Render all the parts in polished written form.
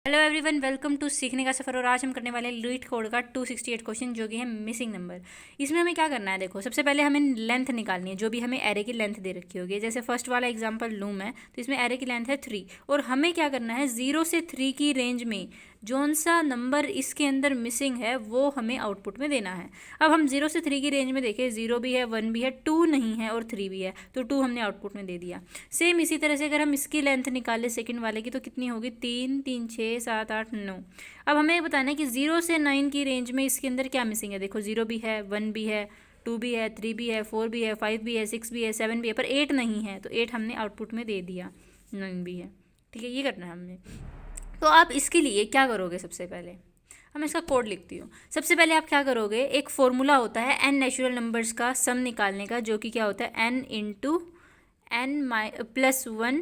Hello everyone, welcome to सीखने का सफ़र। और आज हम करने वाले हैं लीट कोड का 268 क्वेश्चन, जो कि है मिसिंग नंबर। इसमें हमें क्या करना है, देखो सबसे पहले हमें लेंथ निकालनी है, जो भी हमें एरे की लेंथ दे रखी होगी। जैसे फर्स्ट वाला एग्जांपल लूँ मैं, तो इसमें एरे की लेंथ है 3 और हमें क्या करना है 0 से 3 की रेंज में जौन सा नंबर इसके अंदर मिसिंग है वो हमें आउटपुट में देना है। अब हम 0 से 3 की रेंज में देखें, 0 भी है, 1 भी है, 2 नहीं है और 3 भी है, तो 2 हमने आउटपुट में दे दिया। सेम इसी तरह से अगर हम इसकी लेंथ निकालें सेकंड वाले की, तो कितनी होगी 3 3 6 7 8 9। अब हमें बताना है कि 0 से 9 की रेंज में इसके अंदर क्या मिसिंग है। देखो 0 भी है, 1 भी है, 2 भी है, 3 भी है, 4 भी है, 5 भी है, 6 भी है, 7 भी है, पर 8 नहीं है, तो 8 हमने आउटपुट में दे दिया। 9 भी है, ठीक है, ये करना है हमने। तो आप इसके लिए क्या करोगे, सबसे पहले मैं इसका कोड लिखती हूँ। सबसे पहले आप क्या करोगे, एक फॉर्मूला होता है एन नेचुरल नंबर्स का सम निकालने का, जो कि क्या होता है n into n plus 1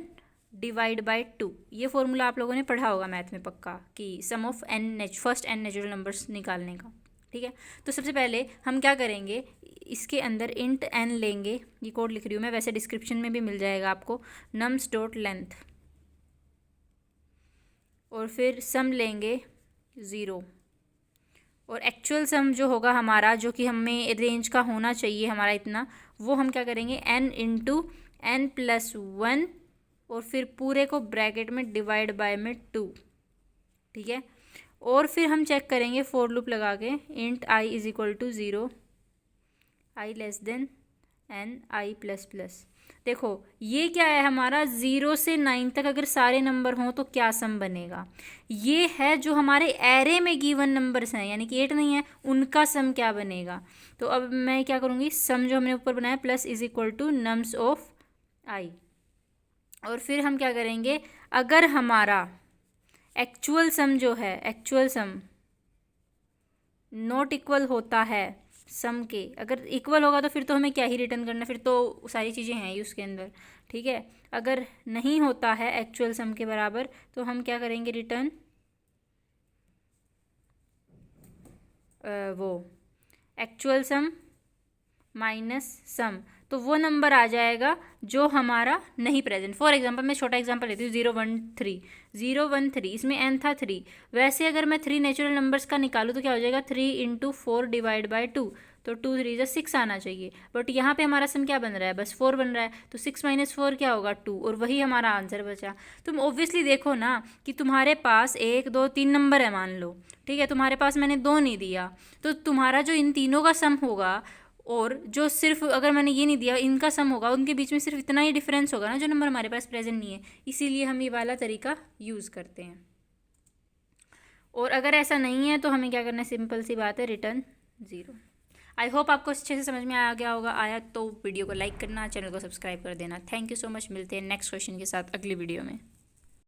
divide by 2। ये फॉर्मूला आप लोगों ने पढ़ा होगा मैथ में पक्का, कि sum of first N natural numbers निकालने का, ठीक है। तो सबसे पहले हम क्या करेंगे, इसके अंदर इंट एन लेंगे। ये कोड लिख रही हूँ मैं, वैसे डिस्क्रिप्शन में भी मिल जाएगा आपको। नम्स डॉट लेंथ, और फिर सम लेंगे 0, और एक्चुअल सम जो होगा हमारा, जो कि हमें रेंज का होना चाहिए हमारा इतना, वो हम क्या करेंगे एन इंटू एन प्लस 1, और फिर पूरे को ब्रैकेट में डिवाइड बाय में 2, ठीक है। और फिर हम चेक करेंगे फॉर लूप लगा के, int i is equal to 0, i less than n, i plus plus. देखो ये क्या है हमारा, 0 से 9 तक अगर सारे नंबर हों तो क्या सम बनेगा। ये है जो हमारे एरे में गिवन नंबर्स हैं, यानी कि 8 नहीं है, उनका सम क्या बनेगा। तो अब मैं क्या करूँगी, सम जो हमने ऊपर बनाया plus is equal to nums of I. और फिर हम क्या करेंगे, अगर हमारा एक्चुअल सम जो है, एक्चुअल सम नॉट इक्वल होता है सम के, अगर इक्वल होगा तो फिर तो हमें क्या ही रिटर्न करना, फिर तो सारी चीज़ें हैं ही उसके अंदर, ठीक है। अगर नहीं होता है एक्चुअल सम के बराबर, तो हम क्या करेंगे रिटर्न वो एक्चुअल सम माइनस सम, तो वो नंबर आ जाएगा जो हमारा नहीं प्रेजेंट। फॉर एग्जांपल मैं छोटा एग्जांपल लेती हूँ, 0 1 3, इसमें n था 3। वैसे अगर मैं 3 नेचुरल नंबर्स का निकालूँ तो क्या हो जाएगा, 3 इंटू 4 डिवाइड बाई 2, तो 2 3 जा 6 आना चाहिए। बट यहाँ पे हमारा सम क्या बन रहा है, बस 4 बन रहा है, तो 6 माइनस 4 क्या होगा 2, और वही हमारा आंसर बचा। तुम ऑब्वियसली देखो ना कि तुम्हारे पास 1 2 3 नंबर है मान लो, ठीक है, तुम्हारे पास मैंने 2 नहीं दिया, तो तुम्हारा जो इन तीनों का सम होगा और जो सिर्फ अगर मैंने ये नहीं दिया इनका सम होगा, उनके बीच में सिर्फ इतना ही डिफरेंस होगा ना, जो नंबर हमारे पास प्रेजेंट नहीं है। इसीलिए हम ये वाला तरीका यूज़ करते हैं। और अगर ऐसा नहीं है तो हमें क्या करना है, सिंपल सी बात है, रिटर्न 0। आई होप आपको अच्छे से समझ में आ गया होगा। आया तो वीडियो को लाइक करना, चैनल को सब्सक्राइब कर देना। थैंक यू सो मच, मिलते हैं नेक्स्ट क्वेश्चन के साथ अगली वीडियो में।